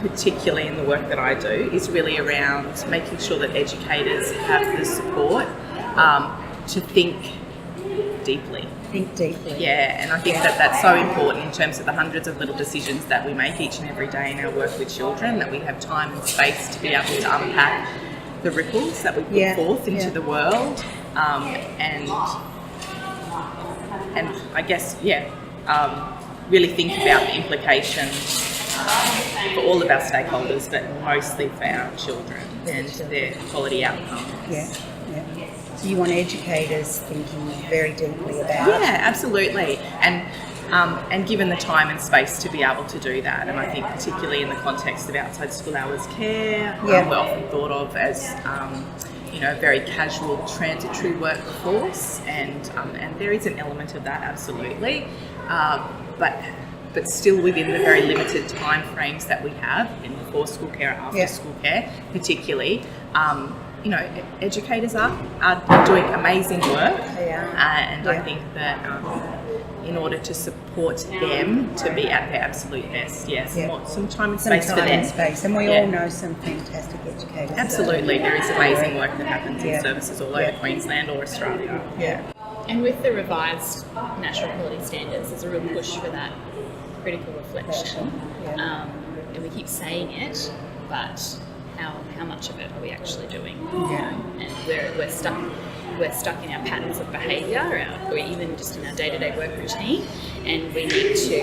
particularly in the work that I do, is really around making sure that educators have the support to think deeply. Think deeply. Yeah, and I think that that's so important in terms of the hundreds of little decisions that we make each and every day in our work with children, that we have time and space to be able to unpack the ripples that we put forth into the world, and I guess, really think about the implications for all of our stakeholders, but mostly for our children and their quality outcomes. Yeah. So you want educators thinking very deeply about. Yeah, absolutely, and given the time and space to be able to do that. And I think particularly in the context of outside school hours care, we're often thought of as a very casual, transitory workforce, and there is an element of that, absolutely, but still within the very limited time frames that we have in before school care, after school care, particularly. Educators are doing amazing work, and I think that in order to support them to be at their absolute best, some time and space for them. And we all know some fantastic educators. Absolutely, there is amazing work that happens in services all over Queensland or Australia. And with the revised national quality standards, there's a real push for that critical reflection. And we keep saying it, but how much of it are we actually doing? And we're stuck in our patterns of behaviour, or even just in our day-to-day work routine, and we need to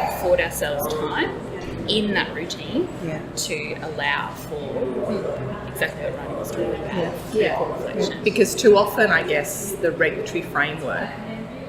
afford ourselves time in that routine to allow for exactly what Rarni was talking about, critical reflection. Because too often, I guess, the regulatory framework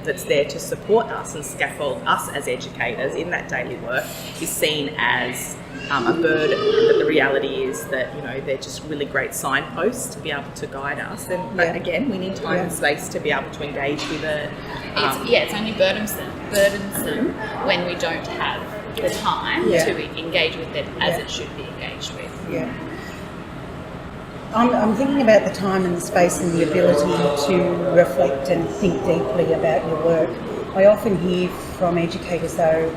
that's there to support us and scaffold us as educators in that daily work is seen as a burden, but the reality is that they're just really great signposts to be able to guide us. But again, we need time and space to be able to engage with it. It's only burdensome when we don't have the time to engage with it as it should be engaged with. I'm thinking about the time and the space and the ability to reflect and think deeply about your work. I often hear from educators, though,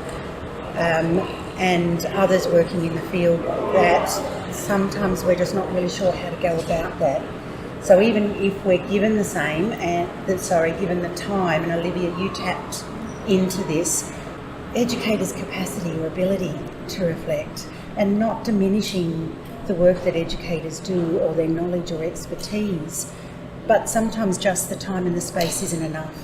and others working in the field, that sometimes we're just not really sure how to go about that. So even if we're given the given the time, and Olivia, you tapped into this, educators' capacity or ability to reflect, and not diminishing the work that educators do or their knowledge or expertise, but sometimes just the time and the space isn't enough.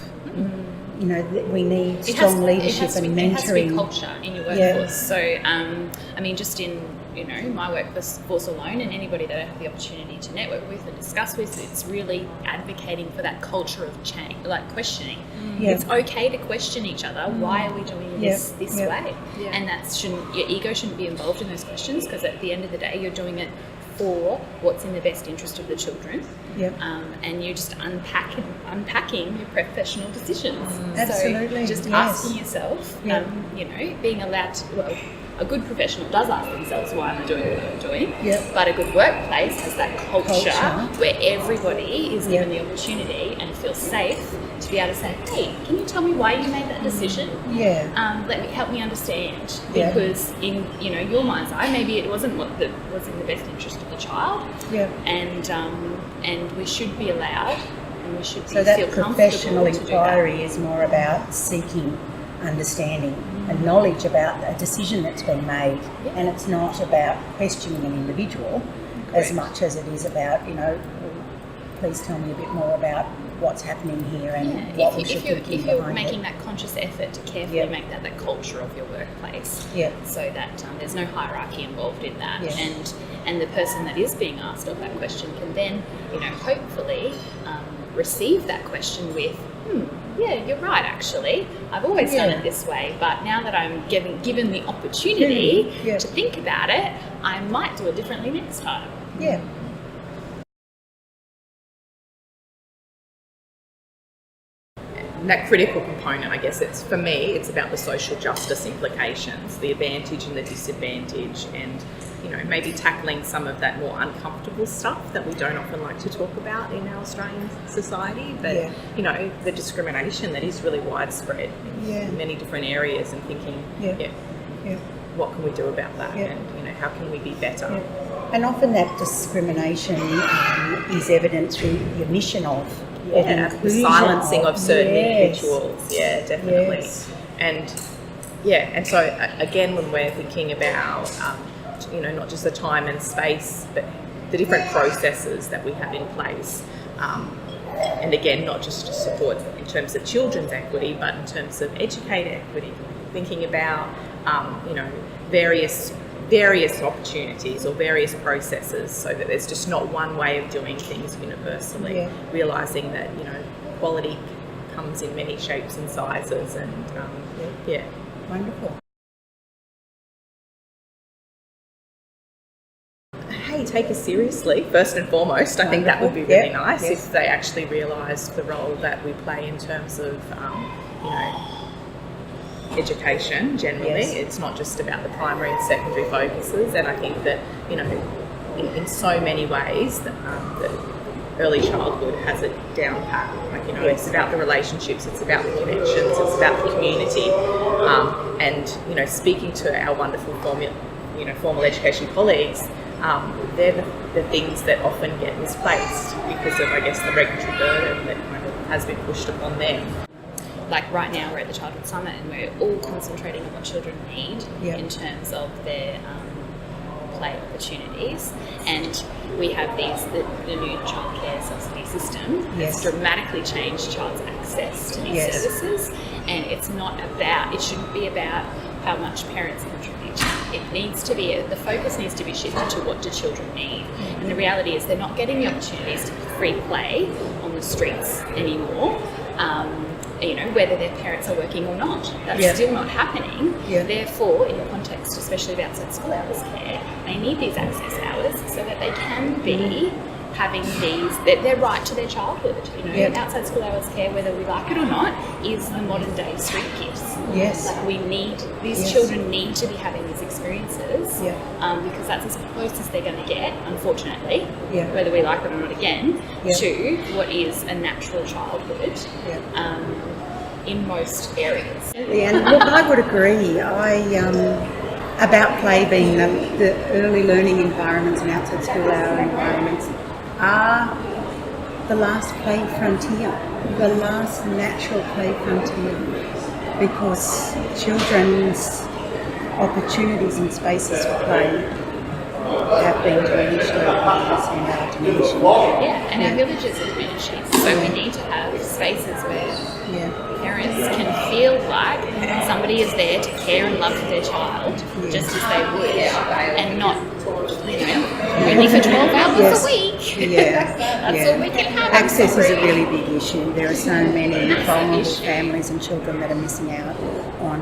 We need strong leadership and mentoring. It has to be culture in your workforce. So, just in my workforce alone, and anybody that I have the opportunity to network with and discuss with, it's really advocating for that culture of change, like questioning. It's okay to question each other. Why are we doing this way? And your ego shouldn't be involved in those questions, because at the end of the day, you're doing it for what's in the best interest of the children, and you're just unpacking your professional decisions. Absolutely. So just asking yourself, being allowed to, a good professional does ask themselves, why am I doing what I'm doing? But a good workplace has that culture where everybody is given the opportunity and feels safe to be able to say, hey, can you tell me why you made that decision? Help me understand. Because in your mind's eye, maybe it wasn't what was in the best interest of the child. And we should be allowed, and we should feel comfortable. So that professional inquiry is more about seeking understanding and knowledge about a decision that's been made, and it's not about questioning an individual as much as it is about, please tell me a bit more about what's happening here and what we should be thinking behind it. If you're making that conscious effort to carefully make that the culture of your workplace, so that there's no hierarchy involved in that, and the person that is being asked of that question can then, hopefully receive that question with, you're right, actually. I've always done it this way, but now that I'm given the opportunity to think about it, I might do it differently next time. That critical component, I guess, it's about the social justice implications, the advantage and the disadvantage, and maybe tackling some of that more uncomfortable stuff that we don't often like to talk about in our Australian society, but the discrimination that is really widespread in many different areas, and thinking what can we do about that, Yeah. and how can we be better? Yeah. And often that discrimination is evident through the omission of The inclusion silencing of certain yes. individuals. Yeah, definitely. Yes. And so again, when we're thinking about not just the time and space, but the different processes that we have in place, and again, not just to support in terms of children's equity, but in terms of educator equity, thinking about various opportunities or various processes, so that there's just not one way of doing things universally. Yeah. Realizing that quality comes in many shapes and sizes, and Wonderful. hey, take us seriously first and foremost. I think that would be really nice if they actually realised the role that we play in terms of education generally. Yes. It's not just about the primary and secondary focuses, and I think that in so many ways that early childhood has it down pat. It's about the relationships, it's about the connections, it's about the community, and speaking to our wonderful formal education colleagues, they're the things that often get misplaced because of, I guess, the regulatory burden that kind of has been pushed upon them. Like right now we're at the Childhood Summit and we're all concentrating on what children need in terms of their play opportunities, and we have the new childcare subsidy system that's dramatically changed child's access to these services, and it shouldn't be about how much parents contribute. It needs to be, the focus needs to be shifted to what do children need, and the reality is they're not getting the opportunities to free play on the streets anymore. Whether their parents are working or not. That's still not happening. Therefore, in the context, especially of outside school hours care, they need these access hours so that they can be having their right to their childhood. Outside school hours care, whether we like it or not, is the modern day street kids. Yes. These children need to be having these experiences because that's as close as they're going to get, unfortunately, whether we like it or not again, to what is a natural childhood in most areas. And look, I would agree. About play being the early learning environments and outside school hour environments are the last play frontier, the last natural play frontier, because children's opportunities and spaces for play have been diminished and are diminishing. And our villages are diminishing, so we need to have spaces where parents can feel like somebody is there to care and love for their child just as they would, and not only for 12 hours a week. That's all we can have. Access is a really big issue. There are so many vulnerable families and children that are missing out on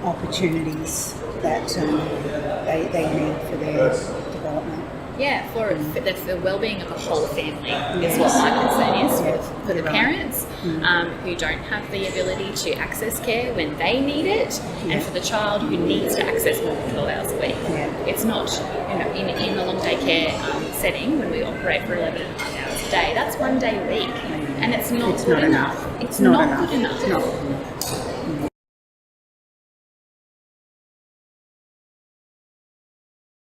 opportunities that they need for their development. For the well-being of the whole family is what my concern is for the parents who don't have the ability to access care when they need it, and for the child who needs to access more than 12 hours a week. It's not, in a long day care setting, when we operate for 11.5 hours a day, that's 1 day a week, and it's not good enough. It's not good enough.